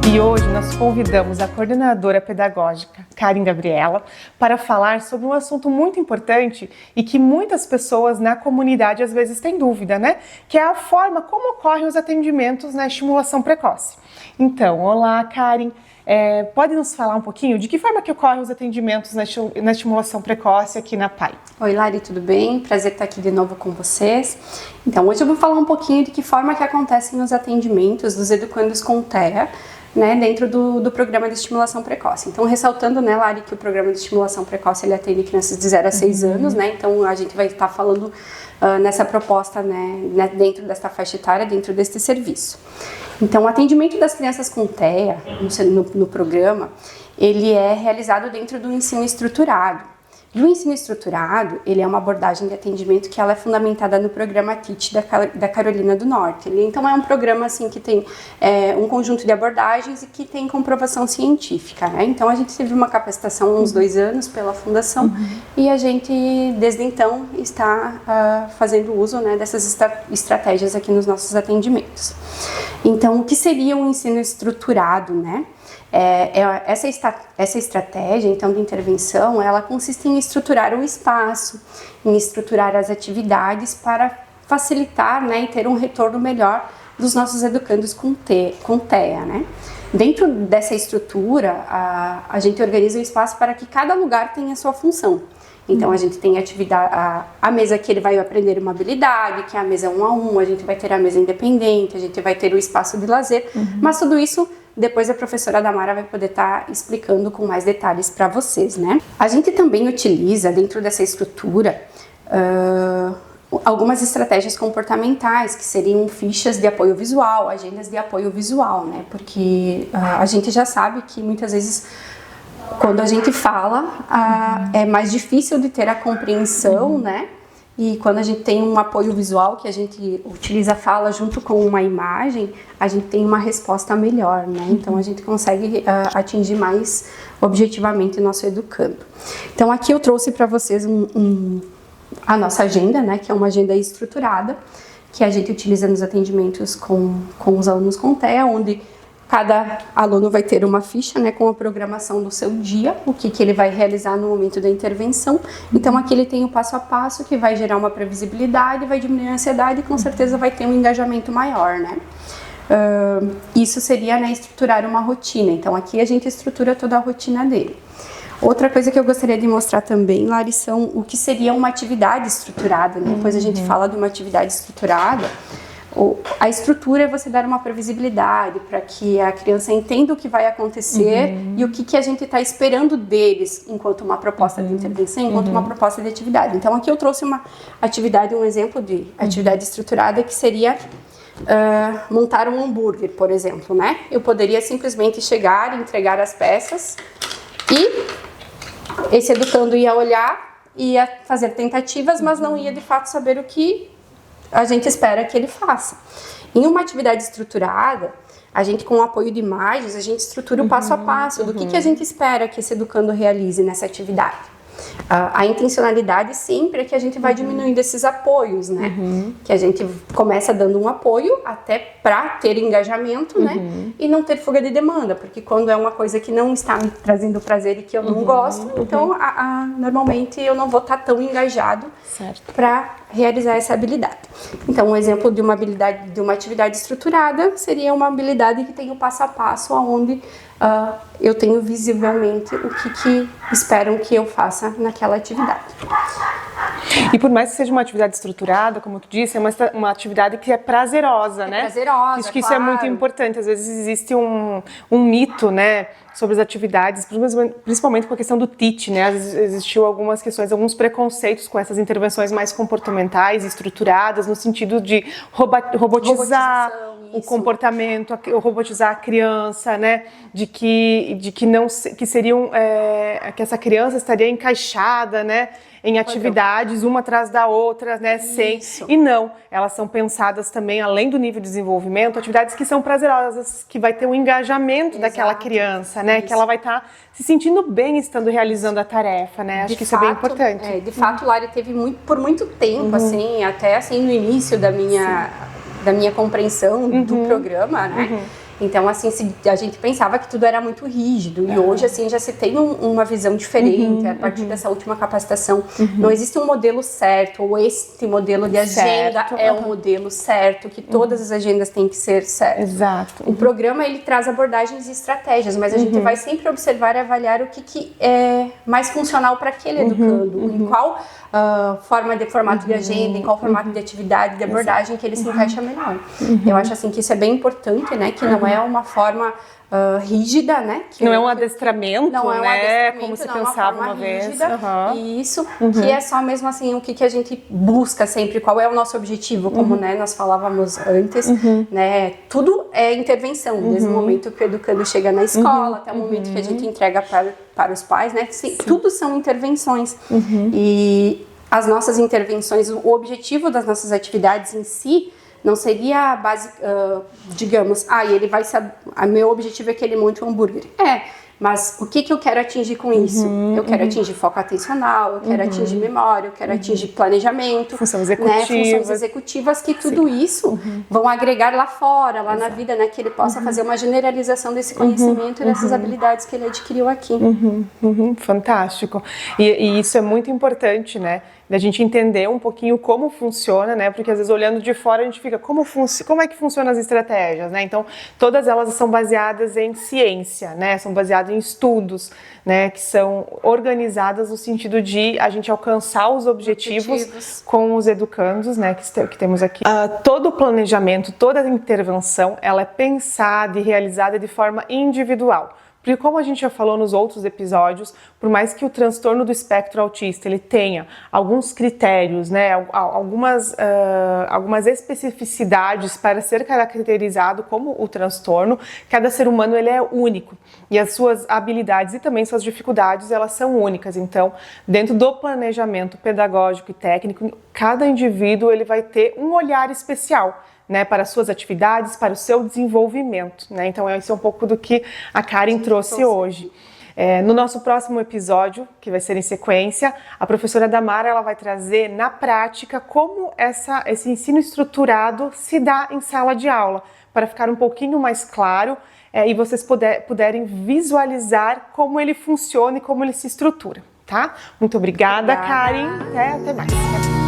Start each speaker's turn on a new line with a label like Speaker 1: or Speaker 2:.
Speaker 1: E hoje nós convidamos a coordenadora pedagógica, Karen Gabriela, para falar sobre um assunto muito importante e que muitas pessoas na comunidade às vezes têm dúvida, né? Que é a forma como ocorrem os atendimentos na estimulação precoce. Então, olá, Karen. Pode nos falar um pouquinho de que forma que ocorrem os atendimentos na estimulação precoce aqui na PAI?
Speaker 2: Oi, Lari, tudo bem? Prazer estar aqui de novo com vocês. Então, hoje eu vou falar um pouquinho de que forma que acontecem os atendimentos dos educandos com TEA, né, dentro do programa de estimulação precoce. Então, ressaltando, né, Lari, que o programa de estimulação precoce ele atende crianças de 0 a 6 anos, né, então a gente vai estar falando nessa proposta, né, dentro desta faixa etária, dentro deste serviço. Então, o atendimento das crianças com TEA no programa, ele é realizado dentro do ensino estruturado. E o ensino estruturado, ele é uma abordagem de atendimento que ela é fundamentada no programa TEACH da Carolina do Norte. Então, é um programa assim, que tem um conjunto de abordagens e que tem comprovação científica, né? Então, a gente teve uma capacitação há uns 2 anos pela Fundação e a gente, desde então, está fazendo uso, né, dessas estratégias aqui nos nossos atendimentos. Então, o que seria um ensino estruturado, né? Essa estratégia, então, de intervenção, ela consiste em estruturar o espaço, em estruturar as atividades para facilitar, né, e ter um retorno melhor dos nossos educandos com TEA, né? Dentro dessa estrutura, a gente organiza o espaço para que cada lugar tenha a sua função. Então, a gente tem a mesa que ele vai aprender uma habilidade, que é a mesa 1 a 1, a gente vai ter a mesa independente, a gente vai ter o espaço de lazer, mas tudo isso depois a professora Damara vai poder estar explicando com mais detalhes para vocês, né? A gente também utiliza, dentro dessa estrutura, algumas estratégias comportamentais, que seriam fichas de apoio visual, agendas de apoio visual, né? Porque a gente já sabe que muitas vezes, quando a gente fala, é mais difícil de ter a compreensão, né? E quando a gente tem um apoio visual, que a gente utiliza a fala junto com uma imagem, a gente tem uma resposta melhor, né? Então, a gente consegue atingir mais objetivamente o nosso educando. Então, aqui eu trouxe para vocês a nossa agenda, né? Que é uma agenda estruturada, que a gente utiliza nos atendimentos com os alunos com TEA, onde cada aluno vai ter uma ficha, né, com a programação do seu dia, o que ele vai realizar no momento da intervenção. Então, aqui ele tem o passo a passo, que vai gerar uma previsibilidade, vai diminuir a ansiedade e com certeza vai ter um engajamento maior, né? Isso seria, né, estruturar uma rotina. Então, aqui a gente estrutura toda a rotina dele. Outra coisa que eu gostaria de mostrar também, Lari, são o que seria uma atividade estruturada, né? Depois a gente fala de uma atividade estruturada. A estrutura é você dar uma previsibilidade para que a criança entenda o que vai acontecer e o que a gente está esperando deles enquanto uma proposta de intervenção, enquanto uma proposta de atividade. Então, aqui eu trouxe uma atividade, um exemplo de atividade estruturada, que seria montar um hambúrguer, por exemplo, né? Eu poderia simplesmente chegar, entregar as peças e esse educando ia olhar, ia fazer tentativas, mas não ia de fato saber o que a gente espera que ele faça. Em uma atividade estruturada, a gente, com o apoio de imagens, a gente estrutura o passo a passo do que a gente espera que esse educando realize nessa atividade. A intencionalidade sempre é que a gente vai diminuindo esses apoios, né? Que a gente começa dando um apoio até para ter engajamento, né? E não ter fuga de demanda, porque quando é uma coisa que não está me trazendo prazer e que eu não gosto, então normalmente eu não vou estar tão engajado para realizar essa habilidade. Então, um exemplo de uma habilidade, de uma atividade estruturada, seria uma habilidade que tem o passo a passo, onde eu tenho visivelmente o que esperam que eu faça naquela atividade.
Speaker 1: E por mais que seja uma atividade estruturada, como tu disse, é uma atividade que é prazerosa, né?
Speaker 2: Prazerosa,
Speaker 1: acho que isso é muito importante. Às vezes existe um mito, né, sobre as atividades, principalmente com a questão do TEACH, né? Às vezes existiu algumas questões, alguns preconceitos com essas intervenções mais comportamentais, estruturadas, no sentido de robotizar o comportamento, robotizar a criança, né? De que não que seriam que essa criança estaria encaixada, né? Em atividades, uma atrás da outra, né? E não, elas são pensadas também, além do nível de desenvolvimento, atividades que são prazerosas, que vai ter um engajamento daquela criança, né? Que ela vai estar se sentindo bem estando realizando a tarefa, né? Acho que isso é bem importante.
Speaker 2: De fato, Lari, teve por muito tempo, assim, até assim no início da minha compreensão do programa, né? Então, assim, a gente pensava que tudo era muito rígido e hoje, assim, já se tem uma visão diferente a partir dessa última capacitação. Não existe um modelo certo, ou este modelo de agenda é um modelo certo, que todas as agendas têm que ser certas.
Speaker 1: Exato.
Speaker 2: O programa, ele traz abordagens e estratégias, mas a gente vai sempre observar e avaliar o que é mais funcional para aquele educando, em qual forma de formato de agenda, em qual formato de atividade, de abordagem que ele se encaixa melhor. Eu acho assim que isso é bem importante, né? Que não é uma forma rígida, né? Que
Speaker 1: não é um adestramento,
Speaker 2: não é um
Speaker 1: né?
Speaker 2: adestramento,
Speaker 1: Como se
Speaker 2: não
Speaker 1: pensava
Speaker 2: é uma
Speaker 1: uma vez.
Speaker 2: rígida, Isso, que é só mesmo assim o que a gente busca sempre, qual é o nosso objetivo, como né, nós falávamos antes, né? Tudo é intervenção, desde o momento que o educando chega na escola até o momento que a gente entrega para os pais, né? Tudo são intervenções. E as nossas intervenções, o objetivo das nossas atividades em si, não seria digamos, ele vai saber, meu objetivo é que ele monte um hambúrguer. Mas o que eu quero atingir com isso? Eu quero atingir foco atencional, eu quero atingir memória, eu quero atingir planejamento,
Speaker 1: funções
Speaker 2: executivas, que tudo isso vão agregar lá fora, lá na vida, né? Que ele possa fazer uma generalização desse conhecimento e dessas habilidades que ele adquiriu aqui.
Speaker 1: Fantástico. E isso é muito importante, né? Da gente entender um pouquinho como funciona, né? Porque às vezes olhando de fora a gente fica, como é que funcionam as estratégias, né? Então, todas elas são baseadas em ciência, né? São baseadas em estudos, né? Que são organizadas no sentido de a gente alcançar os objetivos com os educandos, né? Que temos aqui. Todo o planejamento, toda a intervenção, ela é pensada e realizada de forma individual. Porque como a gente já falou nos outros episódios, por mais que o transtorno do espectro autista ele tenha alguns critérios, né, algumas especificidades para ser caracterizado como o transtorno, cada ser humano ele é único e as suas habilidades e também suas dificuldades elas são únicas. Então, dentro do planejamento pedagógico e técnico, cada indivíduo ele vai ter um olhar especial, né, para as suas atividades, para o seu desenvolvimento, né? Então esse é um pouco do que a Karen trouxe hoje. No nosso próximo episódio, que vai ser em sequência, a professora Damara ela vai trazer na prática como esse ensino estruturado se dá em sala de aula, para ficar um pouquinho mais claro e vocês puderem visualizar como ele funciona e como ele se estrutura, tá? Muito obrigada. Karen. Até mais.